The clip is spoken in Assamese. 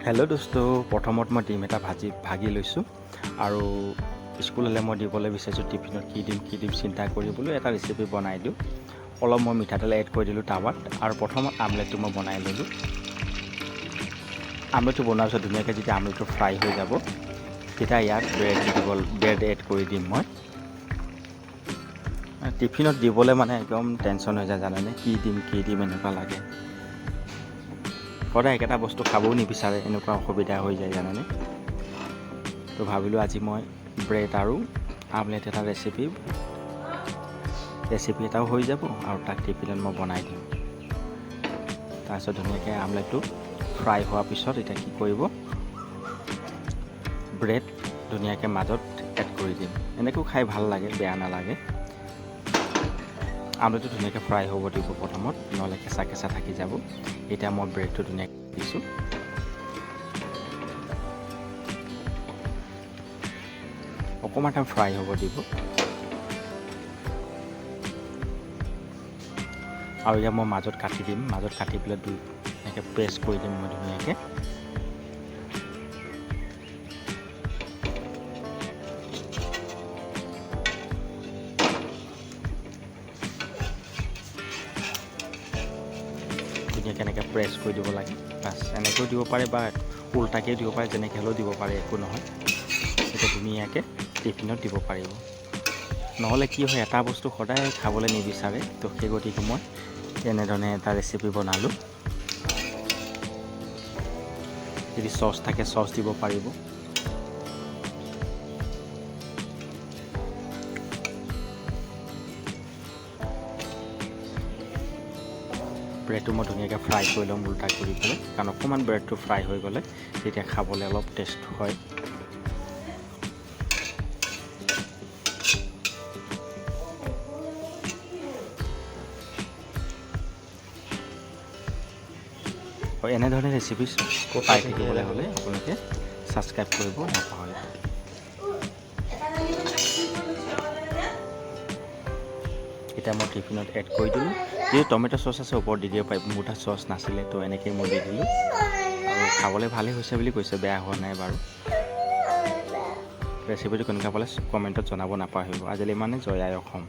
হেল্ল' দোস্ত, প্ৰথমত মই ডিম এটা ভাগি লৈছোঁ আৰু স্কুললৈ মই দিবলৈ বিচাৰিছোঁ। টিফিনত কি দিম চিন্তা কৰিবলৈ এটা ৰেচিপি বনাই দিওঁ। অলপ মই মিঠাতেল এড কৰি দিলোঁ টাৱাত আৰু প্ৰথমত আমলেটটো মই বনাই ল'লোঁ। আমলেটটো বনোৱাৰ পিছত ধুনীয়াকৈ যেতিয়া আমলেটটো ফ্ৰাই হৈ যাব তেতিয়া ইয়াত ব্ৰেড এড কৰি দিম। মই টিফিনত দিবলৈ মানে একদম টেনশ্যন হৈ যায় জানেনে, কি দিম এনেকুৱা লাগে। সদায় একেটা বস্তু খাবও নিবিচাৰে, এনেকুৱা অসুবিধা হৈ যায় জানেনে। তো ভাবিলোঁ আজি মই ব্ৰেড আৰু আমলেট এটা ৰেচিপি এটাও হৈ যাব আৰু তাক টিফিনত মই বনাই দিম। তাৰপিছত ধুনীয়াকৈ আমলেটটো ফ্ৰাই হোৱাৰ পিছত এতিয়া কি কৰিব, ব্ৰেড ধুনীয়াকৈ মাজত এড কৰি দিম। এনেকৈও খাই ভাল লাগে, বেয়া নালাগে। আমলেটটো ধুনীয়াকৈ ফ্ৰাই হ'ব দিব প্ৰথমত, নহ'লে কেঁচা থাকি যাব। এতিয়া মই ব্ৰেডটো ধুনীয়াকৈ দিছোঁ। অকণমান টাইম ফ্ৰাই হ'ব দিব আৰু এতিয়া মই মাজত কাটি দিম। মাজত কাটি পেলাই এনেকৈ প্ৰেছ কৰি দিম মই ধুনীয়াকৈ। ধুনীয়াকৈ এনেকৈ প্ৰেছ কৰি দিব লাগে। বাছ এনেকৈও দিব পাৰে বা উল্টাকৈও দিব পাৰে, যেনেকৈ হ'লেও দিব পাৰে, একো নহয়। এতিয়া ধুনীয়াকৈ টিফিনত দিব পাৰিব। নহ'লে কি হয়, এটা বস্তু সদায় খাবলৈ নিবিচাৰে। তো সেই গতিকে মই এনেধৰণে এটা ৰেচিপি বনালোঁ। যদি চচ থাকে চচ দিব পাৰিব। ব্ৰেডটো মই ধুনীয়াকৈ ফ্ৰাই কৰি ল'ম উল্টা কৰি পেলাই, কাৰণ অকণমান ব্ৰেডটো ফ্ৰাই হৈ গ'লে তেতিয়া খাবলৈ অলপ টেষ্ট হয়। আৰু এনেধৰণে ৰেচিপি পাই থাকিবলৈ হ'লে আপোনালোকে ছাবস্ক্ৰাইব কৰিব নাপাহৰিব। এতিয়া মই টিফিনত এড কৰি দিলোঁ। যদি টমেট' চচ আছে ওপৰত দি দিব পাৰিব। মোৰ তাত চচ নাছিলে, তো এনেকৈ মই দি দিলোঁ আৰু খাবলৈ ভালেই হৈছে বুলি কৈছে, বেয়া হোৱা নাই বাৰু। ৰেচিপিটো কেনেকুৱা পালে কমেণ্টত জনাব নাপাহৰিব। আজিলৈ ইমানে। জয় আই অসম।